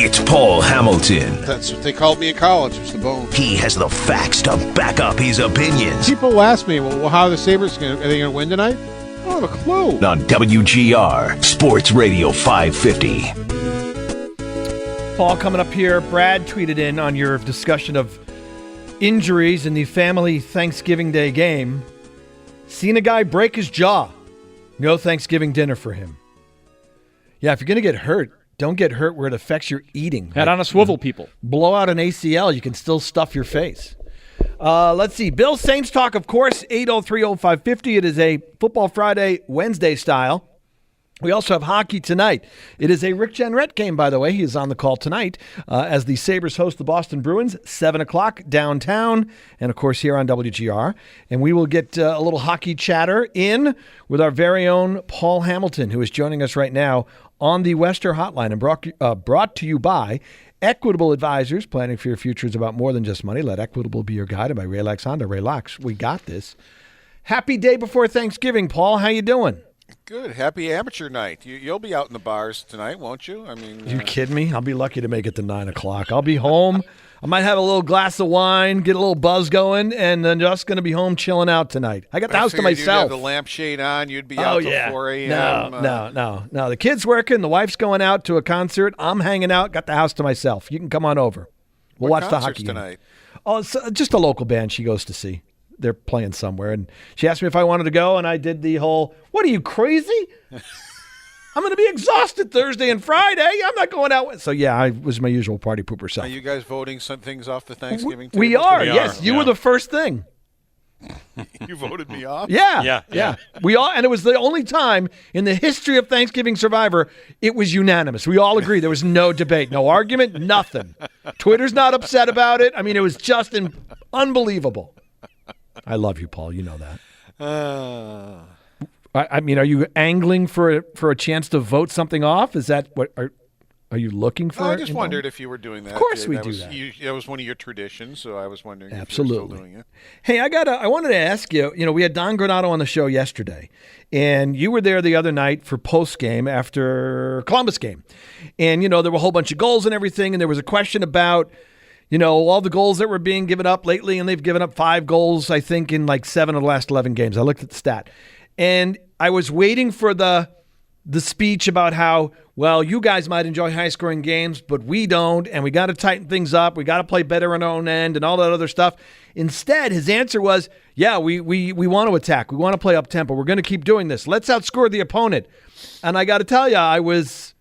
It's Paul Hamilton. That's what they called me in college, was the bone. He has the facts to back up his opinions. People ask me, well, how are the Sabres are they going to win tonight? I don't have a clue. On WGR, Sports Radio 550. Paul, coming up here, Brad tweeted in on your discussion of injuries in the family Thanksgiving Day game. Seen a guy break his jaw. No Thanksgiving dinner for him. Yeah, if you're going to get hurt, don't get hurt where it affects your eating. Head on a swivel, people. Blow out an ACL, you can still stuff your face. Let's see. Bill Saints talk, of course, 803-0550. It is a Football Friday, Wednesday style. We also have hockey tonight. It is a Rick Jenrette game, by the way. He is on the call tonight as the Sabres host the Boston Bruins, 7 o'clock downtown, and, of course, here on WGR. And we will get a little hockey chatter in with our very own Paul Hamilton, who is joining us right now on the Wester Hotline, and brought to you by Equitable Advisors. Planning for your future is about more than just money. Let Equitable be your guide. And by Relax Honda. Relax, we got this. Happy day before Thanksgiving, Paul. How you doing? Good. Happy amateur night. You'll be out in the bars tonight, won't you? I mean, you kidding me? I'll be lucky to make it to 9 o'clock. I'll be home. I might have a little glass of wine, get a little buzz going, and then just going to be home chilling out tonight. I got the house to myself. You'd have the lampshade on. You'd be out till 4 a.m. No. The kid's working. The wife's going out to a concert. I'm hanging out. Got the house to myself. You can come on over. We'll watch the hockey tonight. Oh, it's just a local band she goes to see. They're playing somewhere, and she asked me if I wanted to go, and I did the whole, what are you, crazy? I'm going to be exhausted Thursday and Friday. I'm not going out. So, yeah, I was my usual party pooper self. Are you guys voting some things off the Thanksgiving table? We are, yes. You were the first thing. You voted me off? Yeah. We all, and it was the only time in the history of Thanksgiving Survivor it was unanimous. We all agreed. There was no debate, no argument, nothing. Twitter's not upset about it. I mean, it was just unbelievable. I love you, Paul. You know that. I mean, are you angling for a chance to vote something off? Is that what are you looking for? I just wondered if you were doing that. Of course we do that. That was one of your traditions, so I was wondering Absolutely. if you were still doing it. Hey, I wanted to ask you, we had Don Granato on the show yesterday, and you were there the other night for post-game after Columbus game. And, there were a whole bunch of goals and everything, and there was a question about all the goals that were being given up lately, and they've given up 5 goals, I think, in like 7 of the last 11 games. I looked at the stat. And I was waiting for the speech about how, well, you guys might enjoy high-scoring games, but we don't, and we got to tighten things up. We got to play better on our own end and all that other stuff. Instead, his answer was, yeah, we want to attack. We want to play up-tempo. We're going to keep doing this. Let's outscore the opponent. And I got to tell you, I was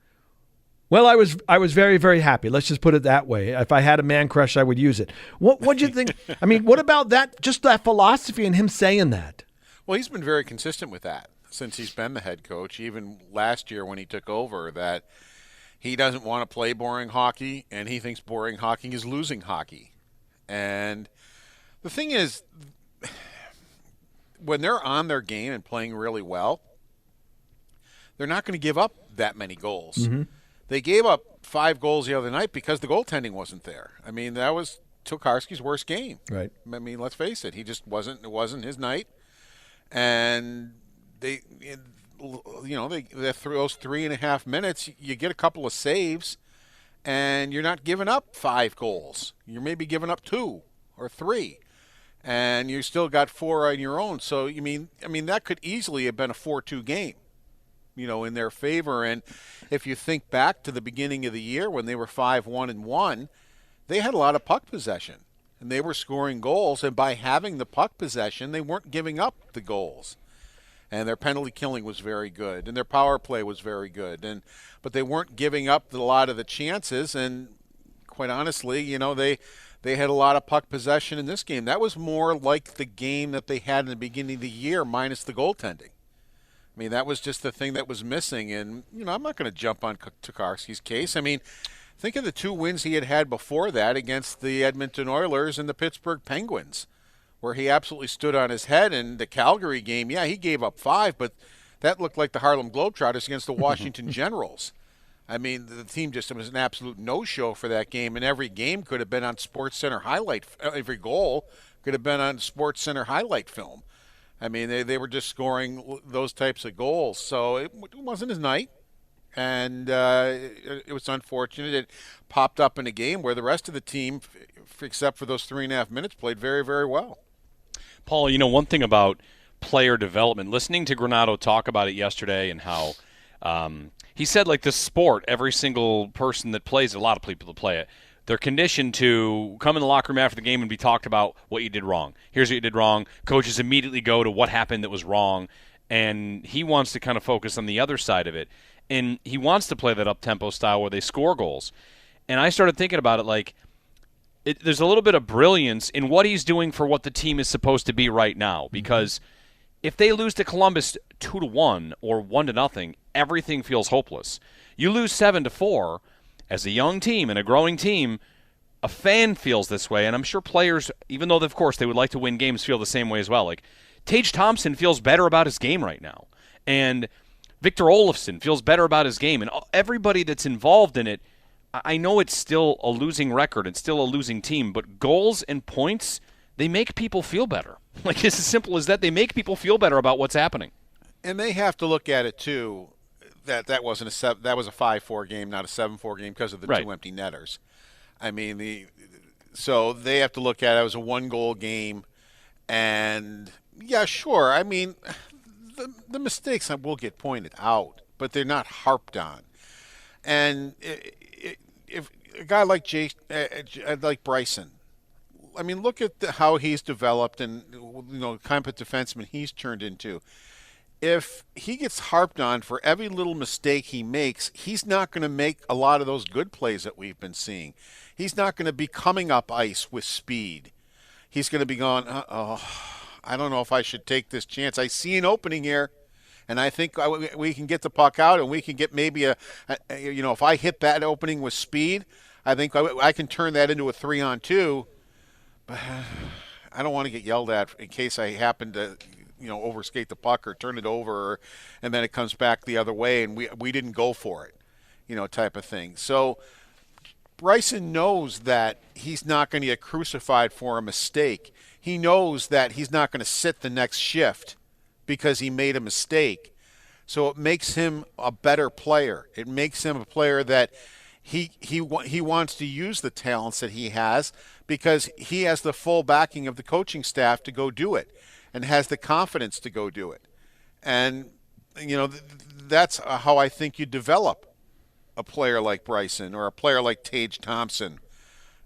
very, very happy. Let's just put it that way. If I had a man crush, I would use it. What'd you think? I mean, what about that, just that philosophy and him saying that? Well, he's been very consistent with that since he's been the head coach. Even last year when he took over, that he doesn't want to play boring hockey, and he thinks boring hockey is losing hockey. And the thing is, when they're on their game and playing really well, they're not going to give up that many goals. Mm-hmm. They gave up 5 goals the other night because the goaltending wasn't there. I mean, that was Tokarski's worst game. Right. I mean, let's face it. It wasn't his night. And those 3.5 minutes, you get a couple of saves, and you're not giving up 5 goals. You're maybe giving up 2 or 3, and you still got 4 on your own. So, I mean, that could easily have been a 4-2 game, in their favor. And if you think back to the beginning of the year when they were 5-1-1, they had a lot of puck possession. And they were scoring goals, and by having the puck possession, they weren't giving up the goals. And their penalty killing was very good, and their power play was very good. But they weren't giving up a lot of the chances, and quite honestly, they had a lot of puck possession in this game. That was more like the game that they had in the beginning of the year, minus the goaltending. I mean, that was just the thing that was missing. And, I'm not going to jump on Tokarski's case. I mean, think of the 2 wins he had before that against the Edmonton Oilers and the Pittsburgh Penguins, where he absolutely stood on his head. In the Calgary game, yeah, he gave up 5, but that looked like the Harlem Globetrotters against the Washington Generals. I mean, the team just was an absolute no-show for that game, and every game could have been on SportsCenter highlight. Every goal could have been on SportsCenter highlight film. I mean, they were just scoring those types of goals. So it wasn't his night. And it was unfortunate. It popped up in a game where the rest of the team, except for those 3.5 minutes, played very, very well. Paul, one thing about player development, listening to Granato talk about it yesterday and how he said, like, the sport, every single person that plays it, a lot of people that play it, they're conditioned to come in the locker room after the game and be talked about what you did wrong. Here's what you did wrong. Coaches immediately go to what happened that was wrong, and he wants to kind of focus on the other side of it. And he wants to play that up-tempo style where they score goals. And I started thinking about it like, there's a little bit of brilliance in what he's doing for what the team is supposed to be right now. Because if they lose to Columbus 2-1 or 1-0, everything feels hopeless. You lose 7-4, as a young team and a growing team, a fan feels this way. And I'm sure players, even though, of course, they would like to win games, feel the same way as well. Like, Tage Thompson feels better about his game right now. And Victor Olofsson feels better about his game. And everybody that's involved in it, I know it's still a losing record. It's still a losing team. But goals and points, they make people feel better. Like, it's as simple as that. They make people feel better about what's happening. And they have to look at it, too, that was a 5-4 game, not a 7-4 game because of the two empty netters. I mean, so they have to look at it as a 1-goal game. And, yeah, sure, I mean, the mistakes will get pointed out, but they're not harped on. And if a guy like like Bryson, I mean, look at how he's developed and, kind of defenseman he's turned into. If he gets harped on for every little mistake he makes, he's not going to make a lot of those good plays that we've been seeing. He's not going to be coming up ice with speed. He's going to be going, I don't know if I should take this chance. I see an opening here, and I think we can get the puck out, and we can get maybe if I hit that opening with speed, I think I can turn that into a 3-on-2. But I don't want to get yelled at in case I happen to overskate the puck or turn it over, and then it comes back the other way and we didn't go for it, type of thing. So Bryson knows that he's not going to get crucified for a mistake. He knows that he's not going to sit the next shift because he made a mistake. So it makes him a better player. It makes him a player that he wants to use the talents that he has because he has the full backing of the coaching staff to go do it, and has the confidence to go do it. And, that's how I think you develop a player like Bryson or a player like Tage Thompson.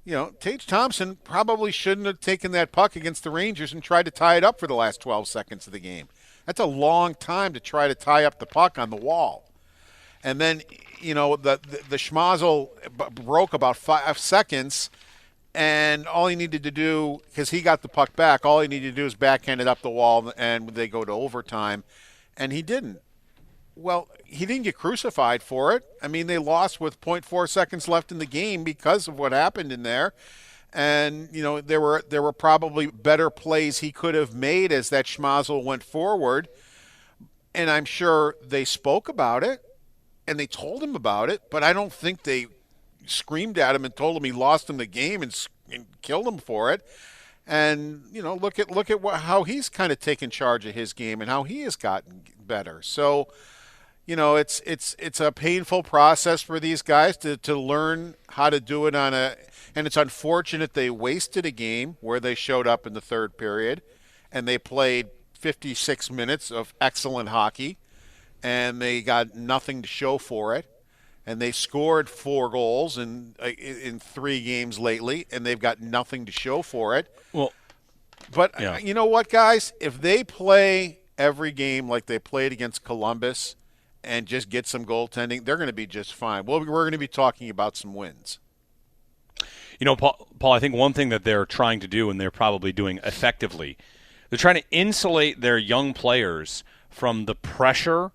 Tage Thompson probably shouldn't have taken that puck against the Rangers and tried to tie it up for the last 12 seconds of the game. That's a long time to try to tie up the puck on the wall. And then, the schmozzle broke about 5 seconds, and all he needed to do, because he got the puck back, all he needed to do is backhand it up the wall, and they go to overtime, and he didn't. Well, he didn't get crucified for it. I mean, they lost with 0.4 seconds left in the game because of what happened in there. And, there were probably better plays he could have made as that schmozzle went forward. And I'm sure they spoke about it, and they told him about it, but I don't think they screamed at him and told him he lost him the game and killed him for it. And look at how he's kind of taken charge of his game and how he has gotten better. So it's a painful process for these guys to learn how to do it and it's unfortunate they wasted a game where they showed up in the third period and they played 56 minutes of excellent hockey and they got nothing to show for it. And they scored 4 goals in 3 games lately, and they've got nothing to show for it. Well, but you know what, guys? If they play every game like they played against Columbus and just get some goaltending, they're going to be just fine. We're going to be talking about some wins. Paul, I think one thing that they're trying to do, and they're probably doing effectively, they're trying to insulate their young players from the pressure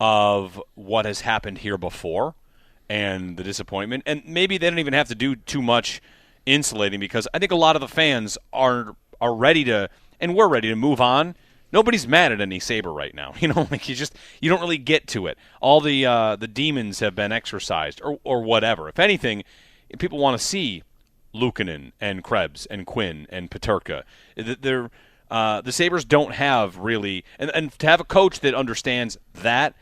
of what has happened here before and the disappointment. And maybe they don't even have to do too much insulating because I think a lot of the fans are ready to, and we're ready to move on. Nobody's mad at any Sabre right now. You don't really get to it. All the demons have been exorcised or whatever. If anything, people want to see Luukkonen and Krebs and Quinn and Peterka. The Sabres don't have really, and to have a coach that understands that,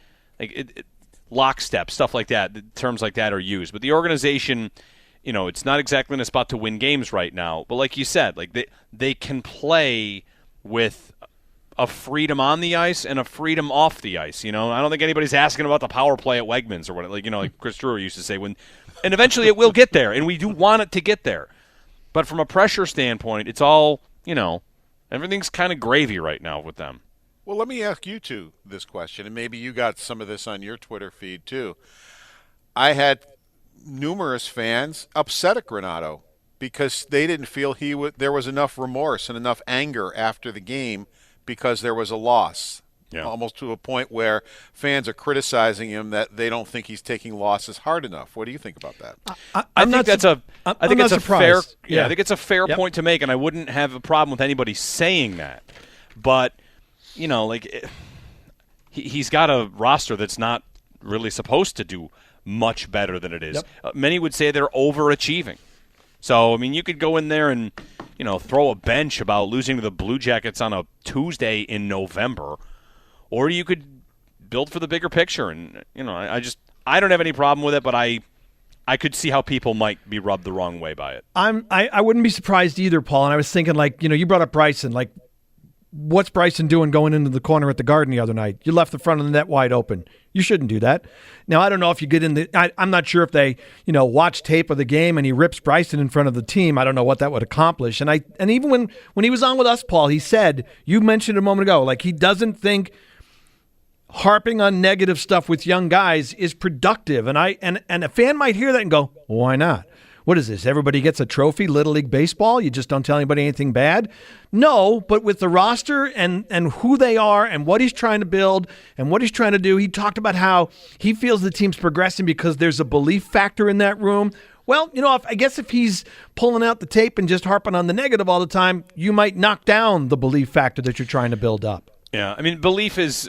lockstep, stuff like that. Terms like that are used. But the organization, it's not exactly in a spot to win games right now. But like you said, like they can play with a freedom on the ice and a freedom off the ice. I don't think anybody's asking about the power play at Wegmans or what, like Chris Drewer used to say. And eventually it will get there, and we do want it to get there. But from a pressure standpoint, it's all, everything's kind of gravy right now with them. Well, let me ask you two this question, and maybe you got some of this on your Twitter feed too. I had numerous fans upset at Granato because they didn't feel there was enough remorse and enough anger after the game because there was a loss. Yeah. Almost to a point where fans are criticizing him that they don't think he's taking losses hard enough. What do you think about that? I think it's a fair. Yeah, I think it's a fair point to make, and I wouldn't have a problem with anybody saying that. But he's got a roster that's not really supposed to do much better than it is. Yep. Many would say they're overachieving. So you could go in there and throw a bench about losing to the Blue Jackets on a Tuesday in November. Or you could build for the bigger picture, and I don't have any problem with it, but I could see how people might be rubbed the wrong way by it. I wouldn't be surprised either, Paul. And I was thinking, you brought up Bryson. What's Bryson doing going into the corner at the Garden the other night? You left the front of the net wide open. You shouldn't do that. Now, I don't know if you get in I'm not sure if they watch tape of the game and he rips Bryson in front of the team. I don't know what that would accomplish. And even when he was on with us, Paul, he said, you mentioned a moment ago, he doesn't think harping on negative stuff with young guys is productive. And a fan might hear that and go, well, why not? What is this? Everybody gets a trophy, Little League Baseball? You just don't tell anybody anything bad? No, but with the roster and who they are and what he's trying to build and what he's trying to do, he talked about how he feels the team's progressing because there's a belief factor in that room. Well, I guess if he's pulling out the tape and just harping on the negative all the time, you might knock down the belief factor that you're trying to build up. Yeah, belief is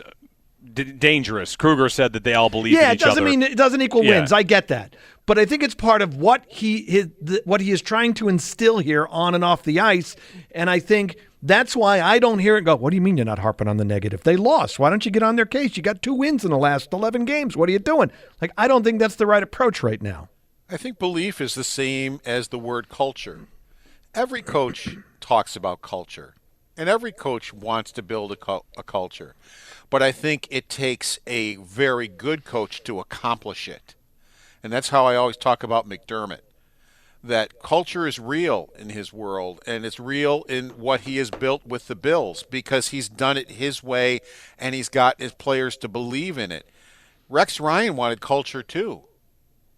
dangerous. Kruger said that they all believe in each other. Yeah, it doesn't equal wins. I get that. But I think it's part of what he is trying to instill here on and off the ice. And I think that's why I don't hear it go, what do you mean you're not harping on the negative? They lost. Why don't you get on their case? You got 2 wins in the last 11 games. What are you doing? I don't think that's the right approach right now. I think belief is the same as the word culture. Every coach talks about culture, and every coach wants to build a culture. But I think it takes a very good coach to accomplish it. And that's how I always talk about McDermott, that culture is real in his world, and it's real in what he has built with the Bills because he's done it his way and he's got his players to believe in it. Rex Ryan wanted culture too.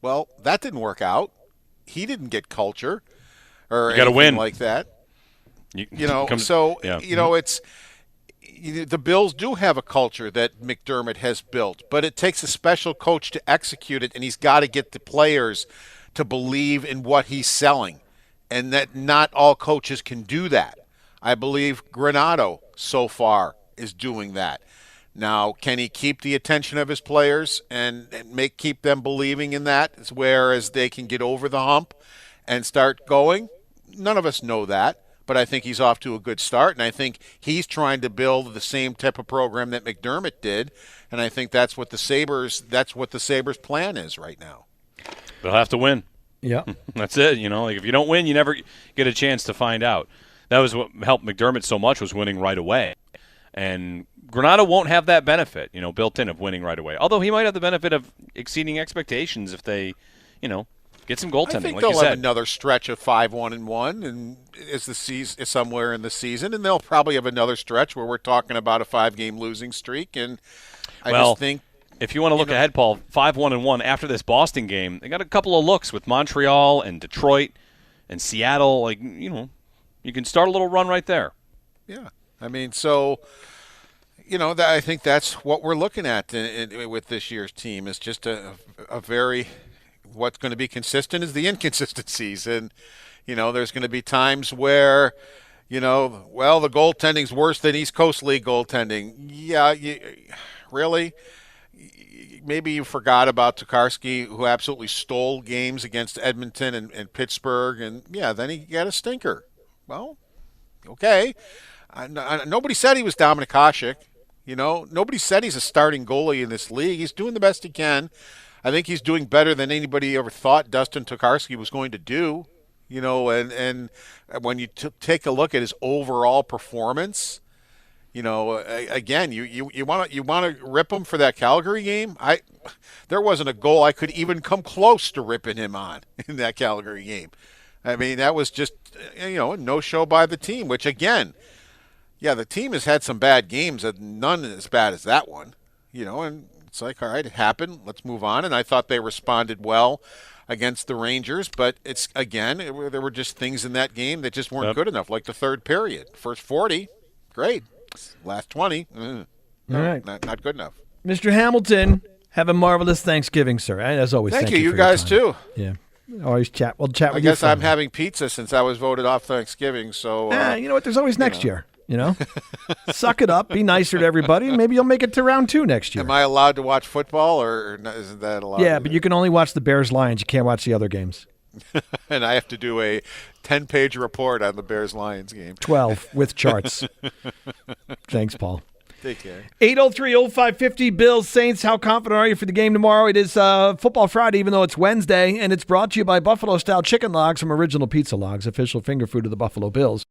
Well, that didn't work out. He didn't get culture or anything like that. It's the Bills do have a culture that McDermott has built, but it takes a special coach to execute it, and he's got to get the players to believe in what he's selling, and that not all coaches can do that. I believe Granato so far is doing that. Now, can he keep the attention of his players and keep them believing in that, whereas they can get over the hump and start going? None of us know that. But I think he's off to a good start, and I think he's trying to build the same type of program that McDermott did, and I think that's what the Sabres plan is right now. They'll have to win. Yeah. That's it. If you don't win, you never get a chance to find out. That was what helped McDermott so much, was winning right away. And Granato won't have that benefit, built in of winning right away. Although he might have the benefit of exceeding expectations if they, get some goaltending. I think like they'll you said. have another stretch of 5-1-1, and is the season somewhere in the season, and they'll probably have another stretch where we're talking about a 5-game losing streak. And I just think, if you want to look ahead, Paul, 5-1-1 after this Boston game, they got a couple of looks with Montreal and Detroit and Seattle. You can start a little run right there. Yeah, I think that's what we're looking at with this year's team. Is just a very. What's going to be consistent is the inconsistencies. And, there's going to be times where, the goaltending's worse than East Coast League goaltending. Yeah, really? Maybe you forgot about Tokarski, who absolutely stole games against Edmonton and Pittsburgh. And, then he got a stinker. Well, okay. Nobody said he was Dominik Hasek. Nobody said he's a starting goalie in this league. He's doing the best he can. I think he's doing better than anybody ever thought Dustin Tokarski was going to do. And when you take a look at his overall performance, again, you want to rip him for that Calgary game. There wasn't a goal I could even come close to ripping him on in that Calgary game. I mean, that was just a no-show by the team. Which again, the team has had some bad games, none as bad as that one. And it's like, all right, it happened. Let's move on. And I thought they responded well against the Rangers, but there were just things in that game that just weren't good enough, like the third period. First 40, great. Last 20, all right. Not good enough. Mr. Hamilton, have a marvelous Thanksgiving, sir. As always, thank you. You guys too. Yeah. Always chat. We'll chat with you. you. I guess I'm having pizza since I was voted off Thanksgiving, so... you know what? There's always next year. Suck it up. Be nicer to everybody. Maybe you'll make it to round 2 next year. Am I allowed to watch football, or isn't that allowed? Yeah, but you can only watch the Bears-Lions. You can't watch the other games. And I have to do a 10-page report on the Bears-Lions game. 12 with charts. Thanks, Paul. Take care. 803-0550, Bills, Saints. How confident are you for the game tomorrow? It is Football Friday, even though it's Wednesday, and it's brought to you by Buffalo-style chicken logs from Original Pizza Logs, official finger food of the Buffalo Bills.